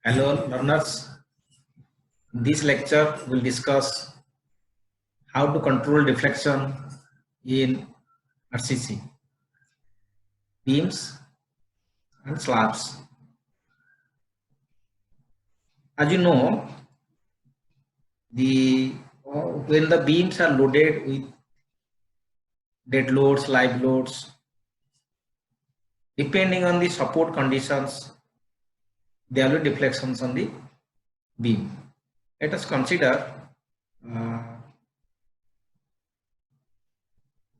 Hello learners, this lecture will discuss how to control deflection in RCC, beams and slabs. As you know, when the beams are loaded with dead loads, live loads, depending on the support conditions, there will be deflections on the beam. Let us consider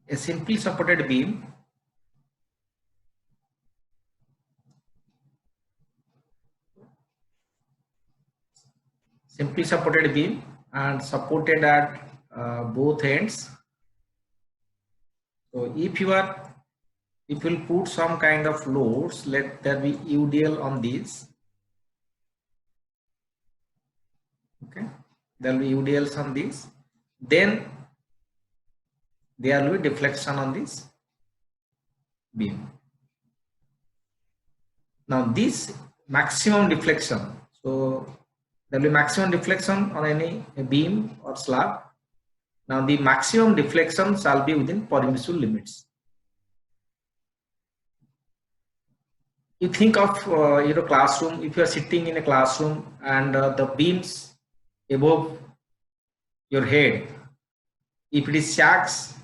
a simply supported beam and supported at both ends. So if you'll put some kind of loads, let there be UDL on these. Okay, there will be UDLs on these. Then there will be deflection on this beam. Now this maximum deflection, so there will be maximum deflection on any beam or slab. Now the maximum deflection shall be within permissible limits. You think of your classroom. If you are sitting in a classroom and the beams above your head, if it is sags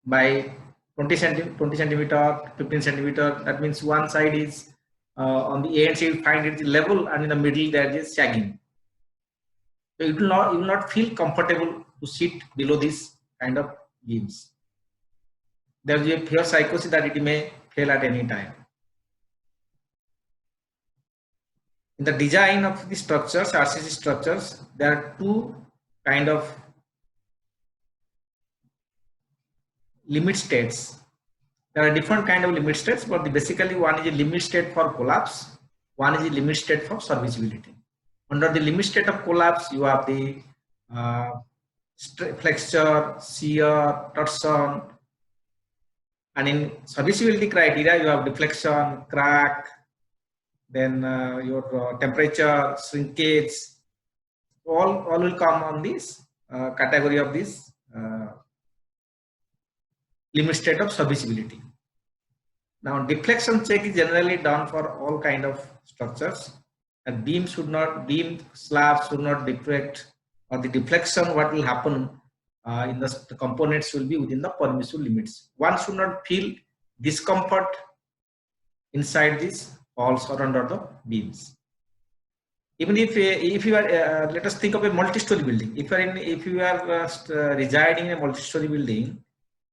by 20 centimeter, 15 centimeter, that means one side is on the ends you find it level, and in the middle there is sagging. So you will not feel comfortable to sit below this kind of beams. There is a fear psychosis that it may fail at any time. In the design of the structures, RCC structures, there are two kind of limit states. There are different kind of limit states, but basically one is a limit state for collapse, one is a limit state for serviceability. Under the limit state of collapse, you have the flexure, shear, torsion, and in serviceability criteria, you have deflection, crack, then your temperature, shrinkage, all will come on this category of this limit state of serviceability. Now deflection check is generally done for all kind of structures, and beam slabs should not deflect, or the deflection what will happen in the components will be within the permissible limits. One should not feel discomfort inside this walls or under the beams. Even if you are let us think of a multi-story building. If you are residing in a multi-story building,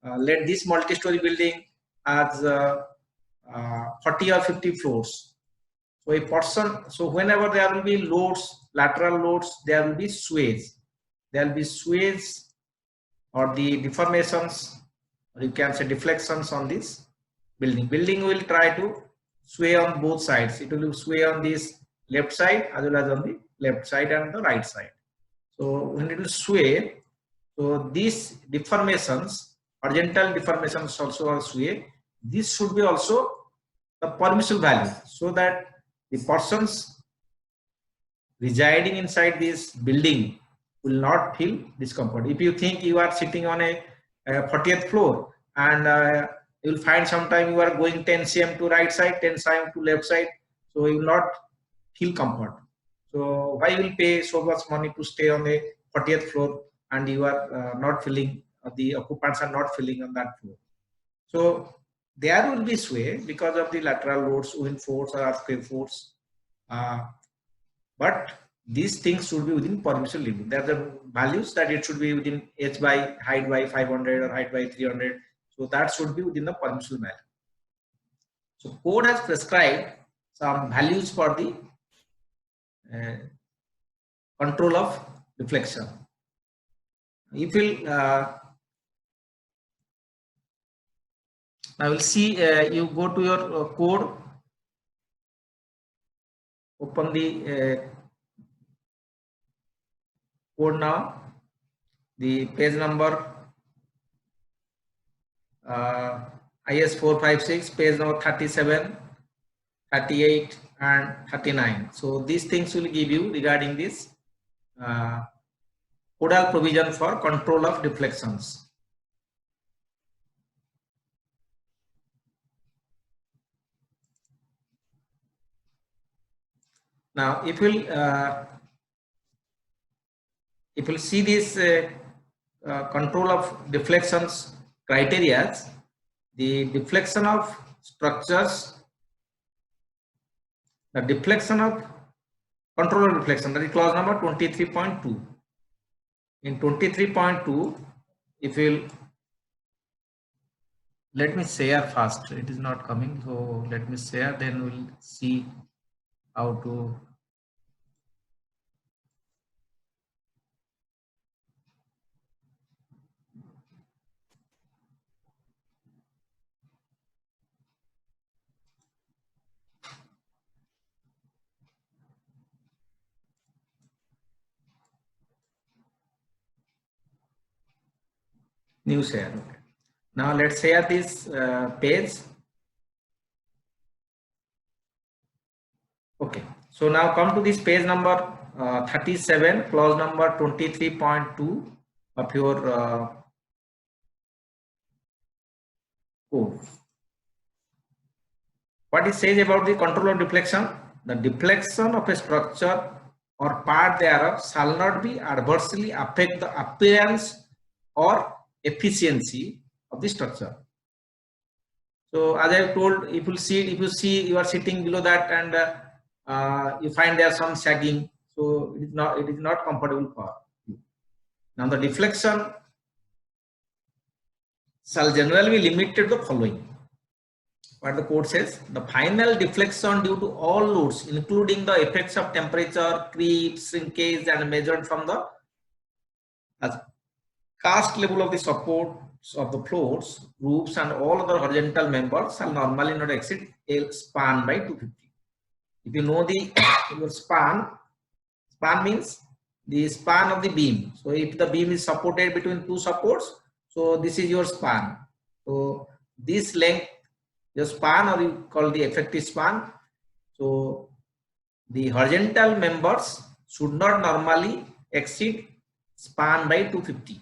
let this multi-story building has 40 or 50 floors. So a person, so whenever there will be loads, lateral loads, there will be sways. There will be sways or the deformations, or you can say deflections on this building. Building will try to sway on both sides. It will sway on this left side as well as on the left side and the right side. So when it will sway, so these deformations, horizontal deformations also are sway. This should be also the permissible value, so that the persons residing inside this building will not feel discomfort. If you think you are sitting on a 40th floor and you will find sometime you are going 10 cm to right side, 10 cm to left side, so you will not feel comfort. So why you will pay so much money to stay on the 40th floor and you are not feeling, the occupants are not feeling on that floor. So there will be sway because of the lateral loads, wind force or earthquake force, but these things should be within permissible limit. There are the values that it should be within h by height by 500 or height by 300. So that should be within the permissible value. So code has prescribed some values for the control of deflection. If we'll now we'll see, you go to your code, open the code now, the page number IS 456, page number 37, 38 and 39. So these things will give you regarding this codal provision for control of deflections. Now, if we'll see this control of deflections criteria, the deflection of structures, the deflection of control of deflection, that is clause number 23.2. In 23.2, if you'll let me share first, it is not coming, so let me share, then we'll see how to. New share. Okay. Now let's share this page. Okay. So now come to this page number 37, clause number 23.2 of your code. What it says about the control of deflection? The deflection of a structure or part thereof shall not be adversely affect the appearance or efficiency of the structure. So as I told, if you see you are sitting below that and you find there some sagging, so it is not comfortable for you. Now the deflection shall generally be limited to the following. What the code says: the final deflection due to all loads, including the effects of temperature, creep, shrinkage, and measured from the cast level of the supports of the floors, roofs, and all other horizontal members shall normally not exceed L span by 250. If you know the your span means the span of the beam. So if the beam is supported between two supports, so this is your span. So this length, your span, or you call the effective span. So the horizontal members should not normally exceed span by 250.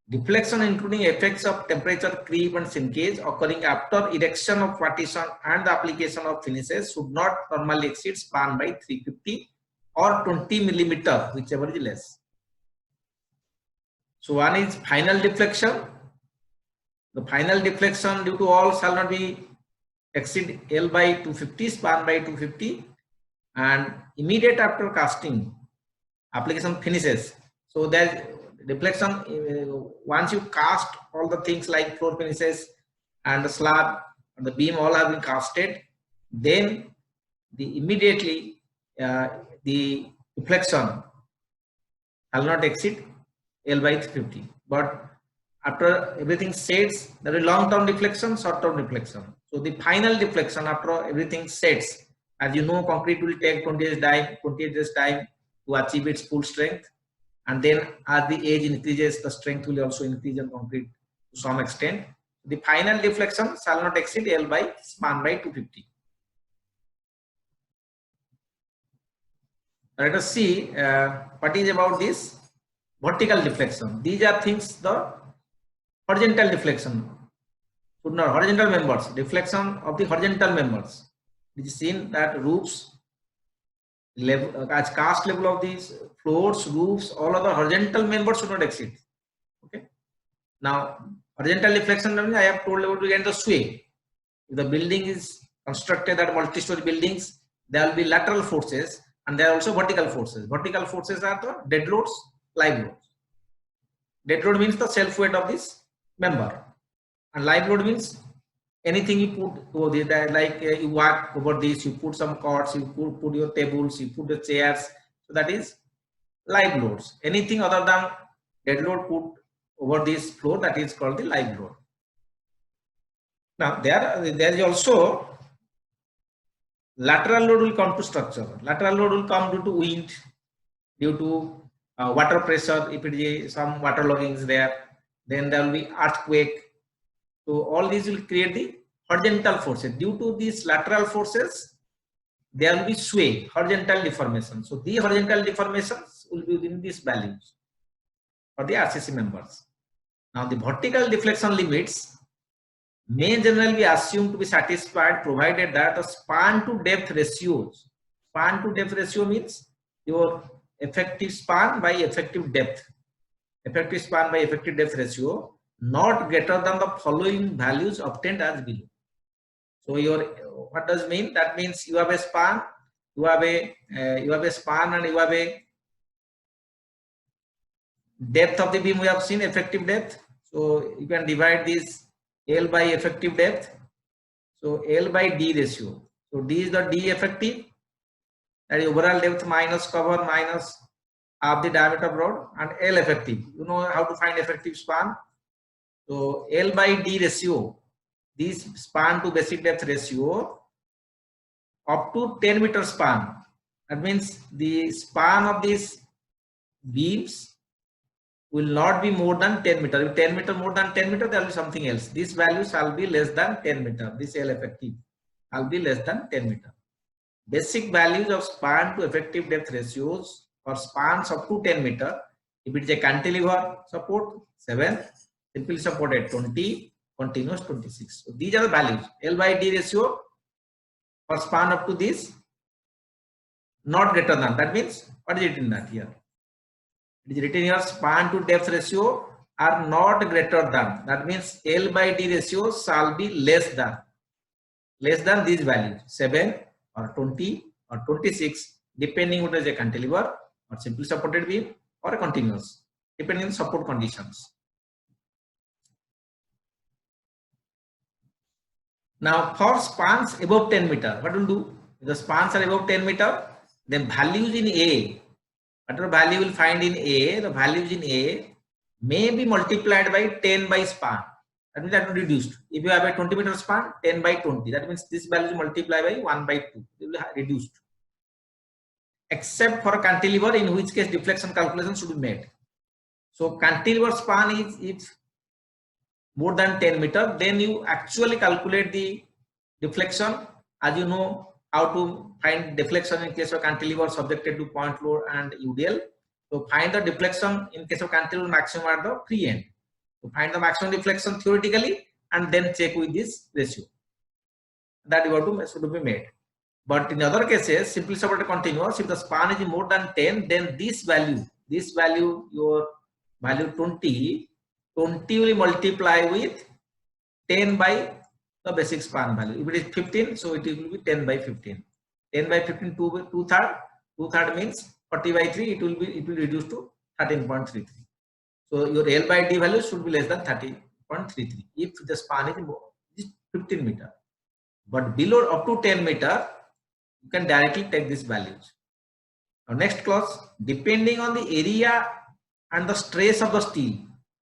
Deflection including effects of temperature, creep, and shrinkage occurring after erection of partition and the application of finishes should not normally exceed span by 350 or 20 millimeter, whichever is less. So one is final deflection. The final deflection due to all shall not be exceed L by 250, span by 250, and immediate after casting, application finishes. So that deflection, once you cast all the things like floor finishes and the slab and the beam all have been casted, then the immediately the deflection shall not exceed L by 350. But after everything sets, there is long-term deflection, short-term deflection. So the final deflection after everything sets, as you know, concrete will take 28 days time to achieve its full strength. And then as the age increases, the strength will also increase in concrete to some extent. The final deflection shall not exceed L by span by 250. Let us see what is about this vertical deflection. These are things, the horizontal deflection, horizontal members, deflection of the horizontal members. It is seen that roofs, level, as cast level of these floors, roofs, all other horizontal members should not exceed. Okay. Now, horizontal deflection, I have told about again the sway. If the building is constructed at multi-story buildings, there will be lateral forces and there are also vertical forces. Vertical forces are the dead loads, live loads. Dead load means the self weight of this member, and live load means anything you put over there, like you walk over this, you put some cords, you put your tables, you put the chairs. So that is live loads. Anything other than dead load put over this floor, that is called the live load. Now there is also lateral load will come to structure. Lateral load will come due to wind, due to water pressure. If it is some water logging is there, then there will be earthquake. So all these will create the horizontal forces. Due to these lateral forces, there will be sway, horizontal deformation. So the horizontal deformations will be within these values for the RCC members. Now the vertical deflection limits may generally be assumed to be satisfied provided that the span to depth ratios, span to depth ratio means your effective span by effective depth, effective span by effective depth ratio not greater than the following values obtained as below. So your, what does it mean? That means you have a span, you have a span and you have a depth of the beam. We have seen effective depth. So you can divide this L by effective depth. So L by D ratio. So D is the D effective, that is overall depth minus cover minus half the diameter of rod, and L effective. You know how to find effective span. So L by D ratio, this span to basic depth ratio up to 10 meter span. That means the span of these beams will not be more than 10 meter. If 10 meter more than 10 meter, there will be something else. This value shall be less than 10 meter. This L effective shall be less than 10 meter. Basic values of span to effective depth ratios for spans up to 10 meter. If it is a cantilever support, 7, simply supported 20, continuous 26. So these are the values. L by D ratio for span up to this, not greater than. That means, what is it in that here? It is written here, span to depth ratio are not greater than. That means L by D ratio shall be less than these values, 7 or 20 or 26, depending whether it is a cantilever or simply supported beam or a continuous, depending on support conditions. Now for spans above 10 meter, what will do? If the spans are above 10 meter, then values in A, whatever value you will find in A, the values in A may be multiplied by 10 by span. That means that will be reduced. If you have a 20 meter span, 10 by 20. That means this value is multiplied by 1 by 2. It will be reduced. Except for a cantilever, in which case deflection calculation should be made. So cantilever span is if more than 10 meter, then you actually calculate the deflection. As you know how to find deflection in case of cantilever subjected to point load and UDL. So find the deflection in case of cantilever maximum at the free end. So find the maximum deflection theoretically and then check with this ratio. That you have to should be made. But in other cases, simply supported continuous, if the span is more than 10, then this value, your value 20 will multiply with 10 by the basic span value. If it is 15, so it will be 10 by 15. 10 by 15, 2/3 means 40 by 3, it will reduce to 13.33. So your L by D value should be less than 30.33 if the span is 15 meter. But below up to 10 meter, you can directly take these values. Now next clause, depending on the area and the stress of the steel,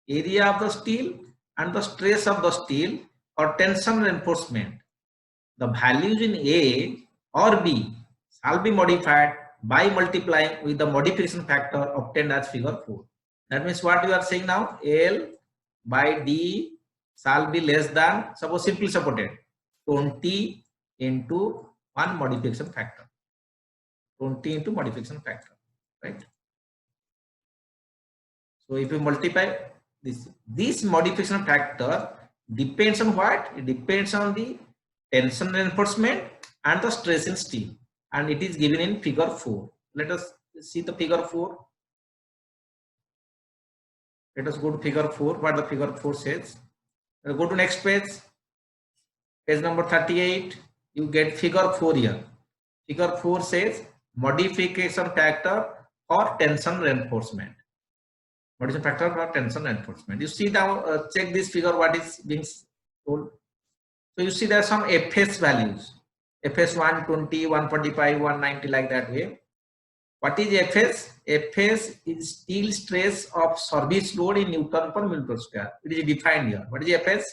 and the stress of the steel or tension reinforcement, the values in A or B shall be modified by multiplying with the modification factor obtained as figure 4. That means what you are saying now, L by D shall be less than, suppose simply supported, 20 into 1 modification factor. 20 into modification factor, right? So if you multiply this modification factor depends on what? It depends on the tension reinforcement and the stress in steel, and it is given in figure 4. Let us see the figure 4. Let us go to figure 4. What the figure 4 says. Go to next page. Page number 38. You get figure 4 here. Figure 4 says modification factor or tension reinforcement. Modification factor or tension reinforcement. You see now, check this figure, what is being told. So you see there are some FS values. FS 120, 145, 190, like that way. What is FS? FS is steel stress of service load in Newton per millimeter square. It is defined here. What is FS?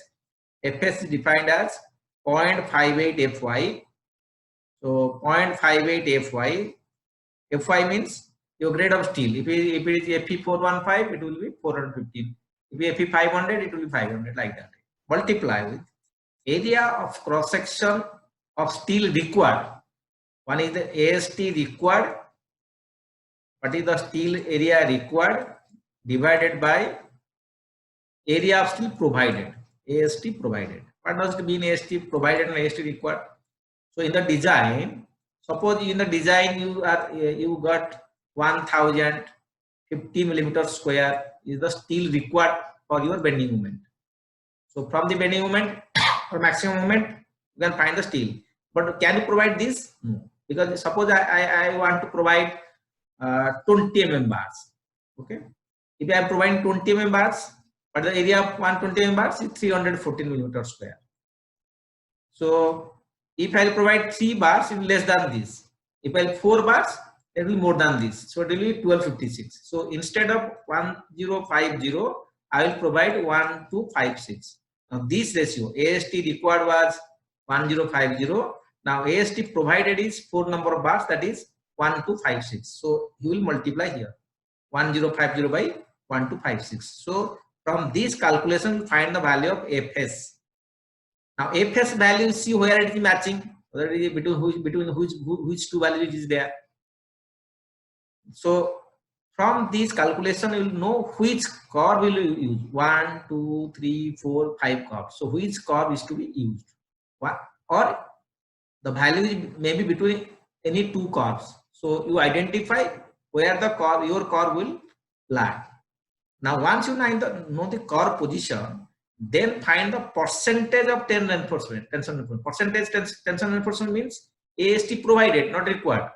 FS is defined as 0.58 Fy. So 0.58 Fy. Fy means your grade of steel. If it is Fe415, it will be 415. If it is Fe500, it will be 500, like that. Multiply with area of cross section of steel required. One is the AST required. What is the steel area required divided by area of steel provided. AST provided. What does it mean? AST provided and AST required. So in the design, suppose in the design you got 1050 millimeters square is the steel required for your bending moment. So from the bending moment or maximum moment, you can find the steel. But can you provide this? No. Because suppose I want to provide 20 mm bars. Okay. If I am providing 20 mm bars, but the area of 120 mm bars is 314 millimeters square. So if I provide 3 bars, it is less than this. If I have 4 bars, it will be more than this. So it will be 1256. So instead of 1050, I will provide 1256. Now this ratio, AST required was 1050. Now AST provided is 4 number of bars, that is 1256. So you will multiply here 1050 by 1256. So from this calculation, find the value of Fs. Now Fs value, see where it is matching, whether it is between which two values is there. So from this calculation, you will know which curve will you use. 1, 2, 3, 4, 5 curves. So which curve is to be used? Or the value may be between any two curves. So you identify where the curve, your curve will lie. Now once you know the curve position, then find the percentage of tension reinforcement. Percentage tension reinforcement means AST provided, not required.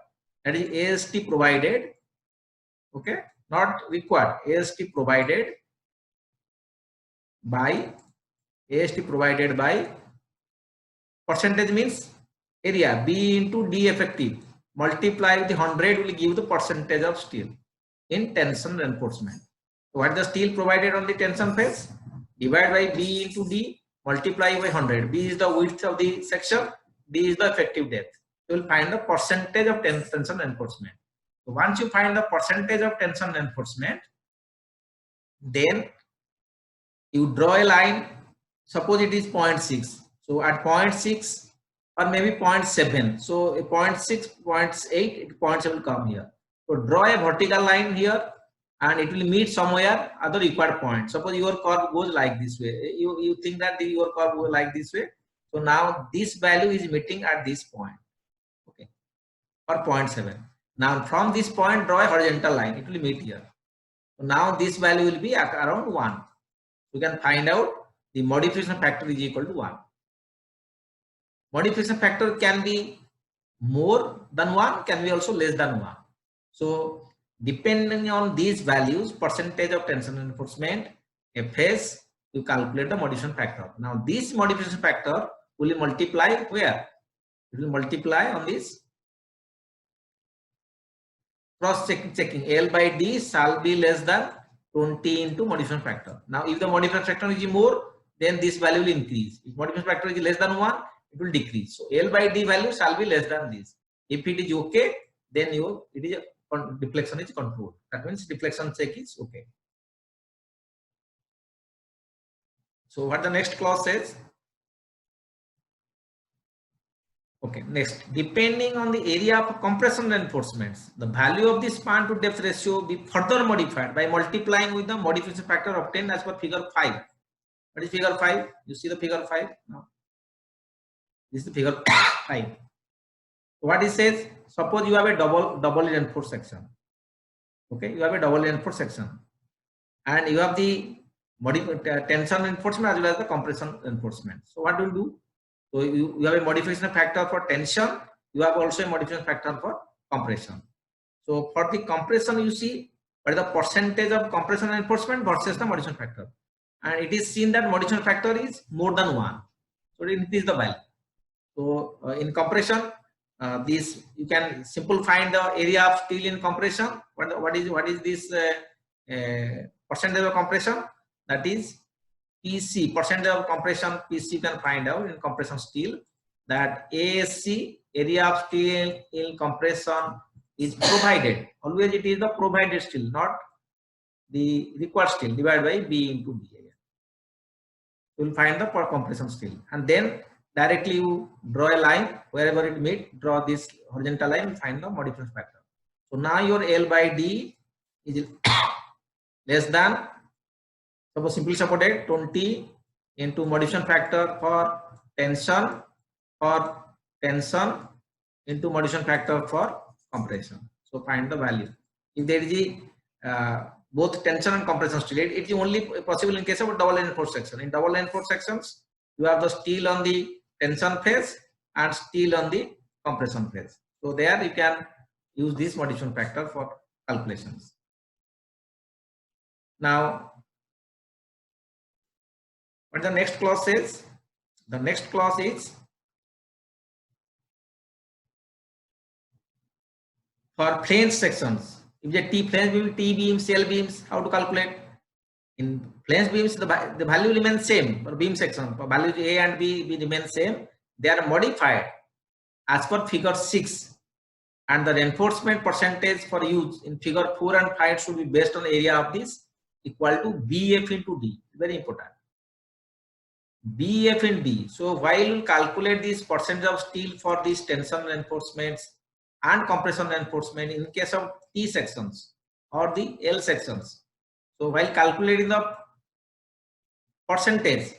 That is AST provided. Okay, not required. AST provided by percentage means area B into D effective multiply with the 100 will give the percentage of steel in tension reinforcement. So what the steel provided on the tension phase, divide by B into D, multiply by 100. B is the width of the section, D is the effective depth. You will find the percentage of tension reinforcement. So once you find the percentage of tension reinforcement, then you draw a line. Suppose it is 0.6. So at 0.6 or maybe 0.7. So a 0.6, 0.8, 0.7 will come here. So draw a vertical line here and it will meet somewhere at the required point. Suppose your curve goes like this way. You think that your curve goes like this way. So now this value is meeting at this point. Okay. Or 0.7. Now from this point draw a horizontal line. It will meet here. So now this value will be around 1. You can find out the modification factor is equal to 1. Modification factor can be more than 1, can be also less than 1. So depending on these values, percentage of tension reinforcement, Fs, you calculate the modification factor. Now this modification factor will multiply where? It will multiply on this cross checking. L by D shall be less than 20 into modification factor. Now if the modification factor is more, then this value will increase. If modification factor is less than 1, it will decrease. So L by D value shall be less than this. If it is okay, then deflection is controlled. That means deflection check is okay. So what the next clause says? Okay, next, depending on the area of compression reinforcements, the value of the span to depth ratio be further modified by multiplying with the modification factor obtained as per figure 5. What is figure 5? You see the figure 5 now. This is the figure 5. What it says, suppose you have a double reinforced section. Okay, you have a double reinforced section and you have the tension reinforcement as well as the compression reinforcement. So what do you do? So you have a modification factor for tension, you have also a modification factor for compression. So for the compression, you see what is the percentage of compression reinforcement versus the modification factor, and it is seen that modification factor is more than 1, so it increases the value. So in compression, this you can simple find the area of steel in compression. What is this percentage of compression? That is PC, percentage of compression PC you can find out in compression steel, that ASC, area of steel in compression, is provided. Always it is the provided steel, not the required steel, divided by B into D. you will find the compression steel, and then directly you draw a line wherever it meet, draw this horizontal line and find the modification factor. So now your L by D is less than, suppose simply supported 20 into modification factor for tension into modification factor for compression. So find the value. If there is both tension and compression steel, it is only possible in case of double reinforced section. In double reinforced sections, you have the steel on the tension phase and steel on the compression phase. So there you can use this modification factor for calculations. Now, what the next clause says? The next clause is for flange sections. If the T flange beam, T beams, L beams, how to calculate? In flange beams, the value remains same for beam section. For values A and B remain same. They are modified as per figure 6, and the reinforcement percentage for use in figure 4 and 5 should be based on area of this equal to BF into D. Very important. BF in D. So while you calculate this percentage of steel for these tension reinforcements and compression reinforcement in case of T sections or the L sections. So while calculating the percentage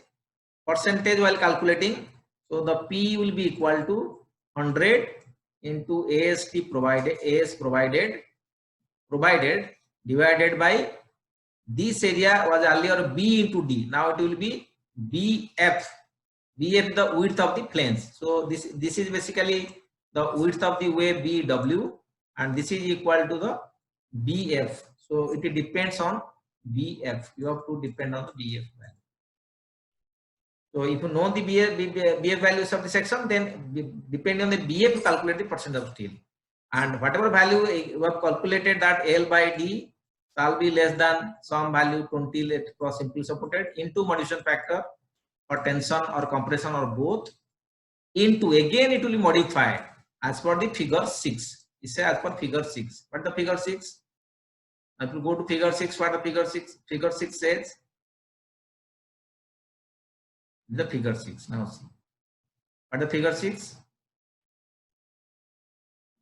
while calculating, so the P will be equal to 100 into AST provided, AS provided divided by this area was earlier B into D. Now it will be BF the width of the flange. So this is basically the width of the wave BW, and this is equal to the BF. So it depends on BF. You have to depend on the BF value. So if you know the BF values of the section, then depending on the BF, you calculate the percent of steel. And whatever value you have calculated, that L by D shall be less than some value 20, let cross simply supported, into modification factor or tension or compression or both, into, again it will be modified as per the figure 6. It says as per figure 6. What the figure 6? If you go to figure 6, what the figure 6 says? The figure 6. Now see. What the figure 6?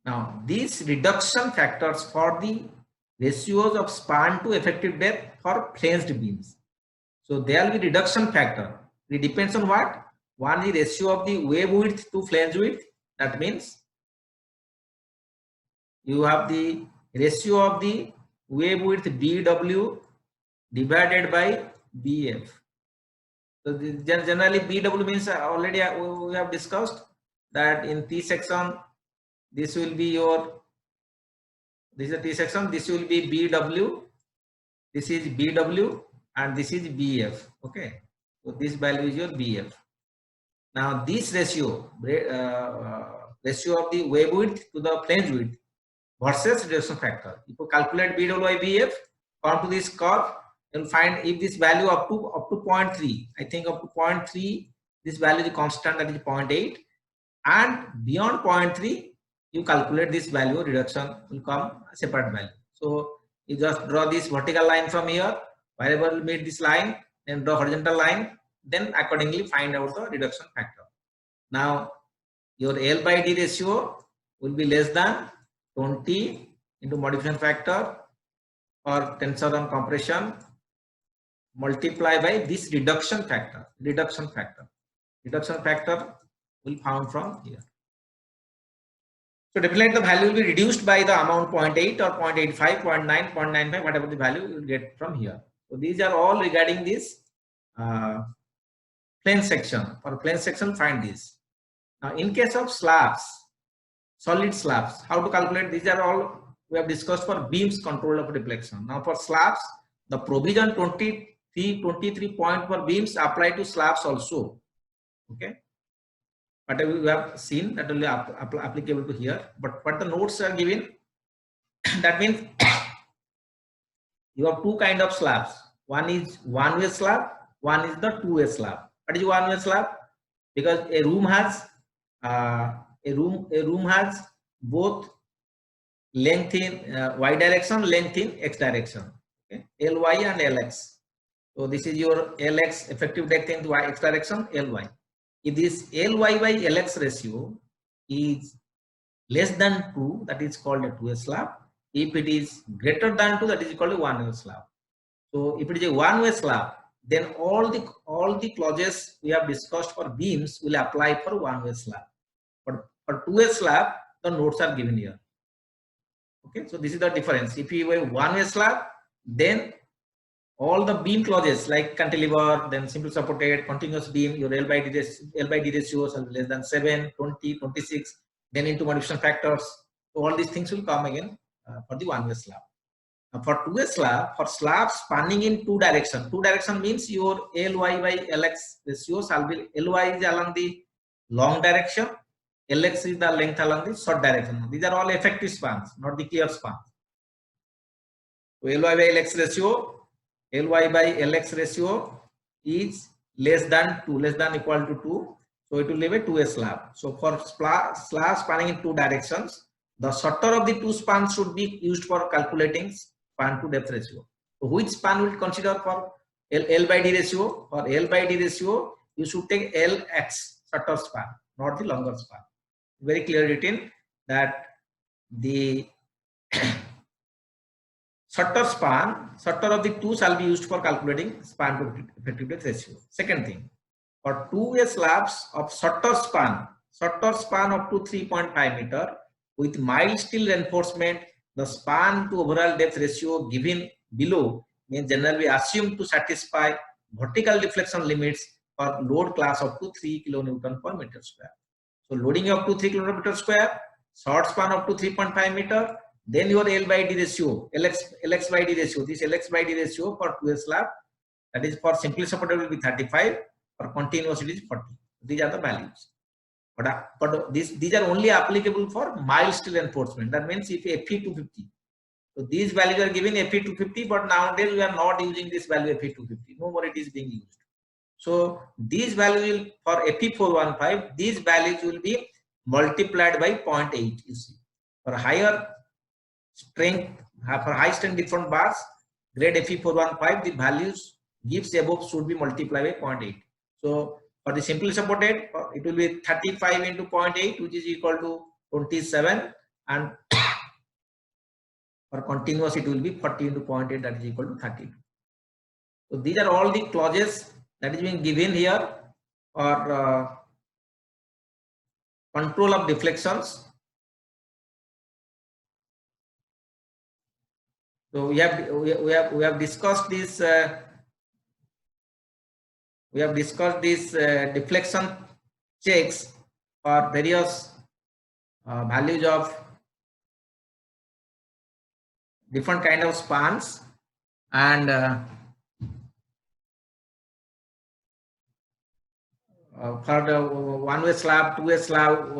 Now these reduction factors for the ratios of span to effective depth for flanged beams. So there will be reduction factor. It depends on what? One is ratio of the wave width to flange width. That means you have the ratio of the wave width BW divided by BF. So generally BW means already we have discussed that in T section this will be your, this is a T section, this will be BW, this is BW, and this is BF. Okay, so this value is your BF. Now this ratio of the wave width to the flange width versus reduction factor. If you calculate BW by BF, come to this curve, you'll find if this value up to 0.3, I think up to 0.3, this value is constant, that is 0.8, and beyond 0.3, you calculate this value, reduction will come a separate value. So you just draw this vertical line from here, wherever you meet this line, then draw horizontal line, then accordingly find out the reduction factor. Now your L by D ratio will be less than 20 into modification factor or tensor and compression multiply by this reduction factor. Reduction factor will found from here. So definitely the value will be reduced by the amount 0.8 or 0.85, 0.9, 0.95, whatever the value you will get from here. So these are all regarding this flange section. For flange section, find this. Now in case of slabs, solid slabs, how to calculate? These are all we have discussed for beams control of deflection. Now for slabs, the provision 23 point for beams apply to slabs also. Okay. Whatever we have seen, that will be applicable to here. But what the notes are given, that means you have two kind of slabs. One is one-way slab, one is the two-way slab. What is one-way slab? Because a room has both length in y direction, length in x direction. Okay? Ly and Lx. So this is your Lx effective depth into y x direction, Ly. If this Ly by Lx ratio is less than 2, that is called a 2A slab. If it is greater than 2, that is called a 1-way slab. So if it is a 1-way slab, then all the clauses we have discussed for beams will apply for 1-way slab. But for 2-way slab, the notes are given here. Okay, so this is the difference. If you have 1-way slab, then all the beam clauses like cantilever, then simple supported, continuous beam, your L by D ratios are less than 7, 20, 26, then into modification factors. So all these things will come again for the 1-way slab. For 2-way slab, for slabs spanning in two direction means your Ly by Lx ratios will be Ly is along the long direction, Lx is the length along the short direction. These are all effective spans, not the clear spans. So Ly by Lx ratio, Ly by Lx ratio is less than 2, less than equal to 2. So it will leave a 2-way slab. So for slab spanning in two directions, the shorter of the two spans should be used for calculating span to depth ratio. So which span will consider for L by D ratio? For L by D ratio, you should take Lx, shorter span, not the longer span. Very clear written that the shorter of the two shall be used for calculating span to effective depth ratio. Second thing, for 2-way slabs of shorter span up to 3.5 meter with mild steel reinforcement, the span to overall depth ratio given below may generally assumed to satisfy vertical deflection limits for load class up to 3 kN per meter square. So loading up to 3 kN per meter square, short span up to 3.5 meter, then your L by D ratio, Lx by D ratio, this Lx by D ratio for 2-way slab, that is for simply supported will be 35, for continuous it is 40. These are the values. But these are only applicable for mild steel reinforcement. That means if Fe 250. So these values are given Fe 250, but nowadays we are not using this value Fe 250. No more it is being used. So these values will, for Fe 415, these values will be multiplied by 0.8. You see, for higher strength, for high strength different bars, grade Fe 415, the values gives above should be multiplied by 0.8. So for the simply supported, it will be 35 into 0.8, which is equal to 27, and for continuous it will be 40 into 0.8, that is equal to 32. So these are all the clauses that is being given here for control of deflections. So we have discussed this. We have discussed these deflection checks for various values of different kind of spans, and for the 1-way slab, 2-way slab,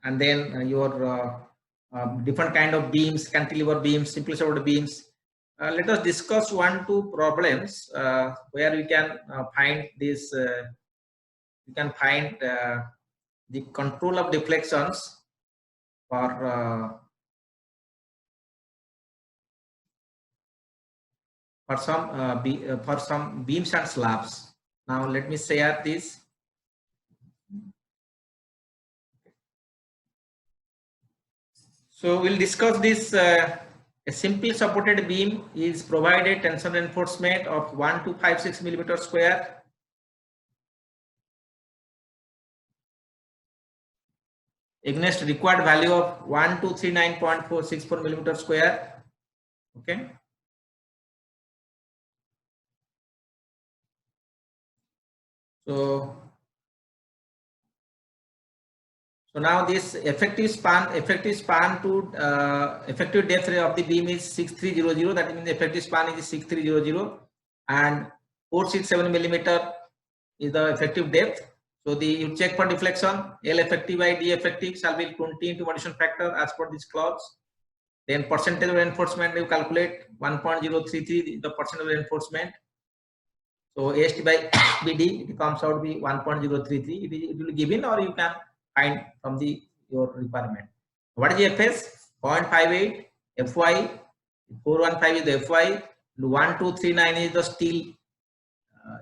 and then your different kind of beams, cantilever beams, simply supported beams. Let us discuss 1-2 problems where we can find this. You can find the control of deflections for some beams and slabs. Now let me share this. So we'll discuss this. A simple supported beam is provided tension reinforcement of 1256 millimeter square against required value of 1239.464 millimeter square. Okay. So now this effective span to effective depth of the beam is 6300. That means the effective span is 6300, and 467 millimeter is the effective depth. So you check for deflection. L effective by D effective shall be 20 into modification factor as per this clause. Then percentage of reinforcement you calculate 1.033 the percent of reinforcement. So AST by BD it comes out to be 1.033. It will be given, or you can find from your requirement. What is the FS? 0.58, FY 415 is the FY, 1239 is the steel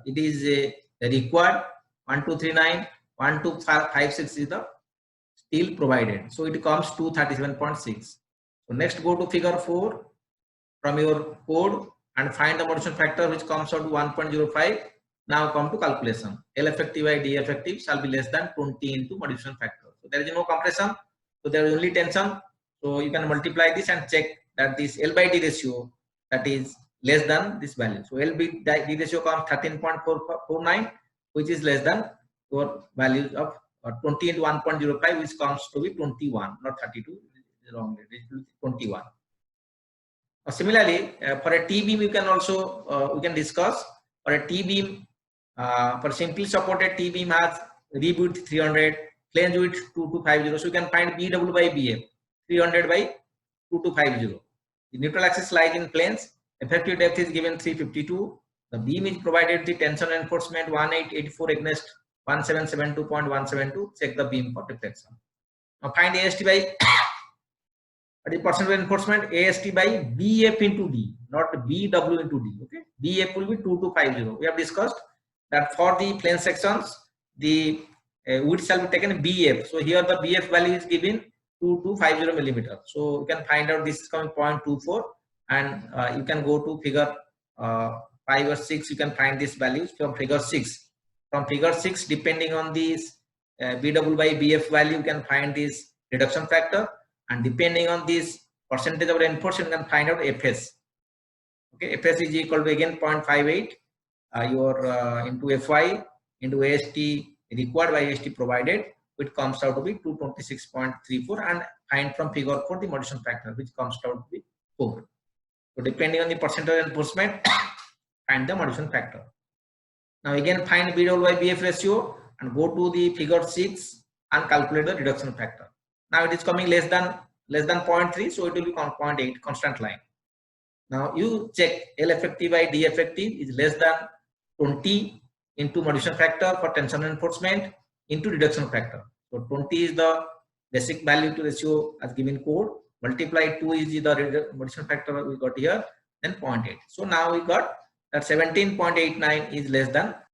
it is required. 1239, 1256 is the still provided. So it comes to 37.6. So next go to figure 4 from your code and find the modulation factor which comes out to 1.05. Now come to calculation. L effective by D effective shall be less than 20 into modulation factor. So there is no compression. So there is only tension. So you can multiply this and check that this L by D ratio that is less than this value. So L by D ratio comes 13.449, which is less than your values of 20 into 1.05, which comes to be 21, not 32. It is wrong. It is 21. Similarly, for a T-beam, you can also we can discuss for a T-beam. For simply supported T-beam has rib width 300, flange width 2250. So you can find BW by BF 300 by 2250. The neutral axis lies in planes. Effective depth is given 352. The beam is provided the tension reinforcement 1884 against 1772.172. Check the beam for deflection. Now find AST by the percent reinforcement. AST by BF into D, not BW into D. Okay, BF will be 2250. We have discussed that for the plane sections, the width shall be taken BF. So here the BF value is given 2250 millimeter. So you can find out this is coming 0.24, and you can go to figure 5 or 6. You can find these values from figure 6. From figure 6, depending on this BW by BF value, you can find this reduction factor, and depending on this percentage of reinforcement, you can find out FS. Okay, FS is equal to again 0.58 into Fy into AST required by AST provided, which comes out to be 226.34, and find from figure 4 the modulation factor, which comes out to be 4. So depending on the percentage reinforcement, find the modulation factor. Now again find BW by BF ratio and go to the figure 6 and calculate the reduction factor. Now it is coming less than 0.3, so it will be 0.8 constant line. Now you check L effective by D effective is less than 20 into modulation factor for tension reinforcement into reduction factor. So 20 is the basic value to ratio as given code. Multiply 2 is the modulation factor we got here, then 0.8. So now we got that 17.89 is less than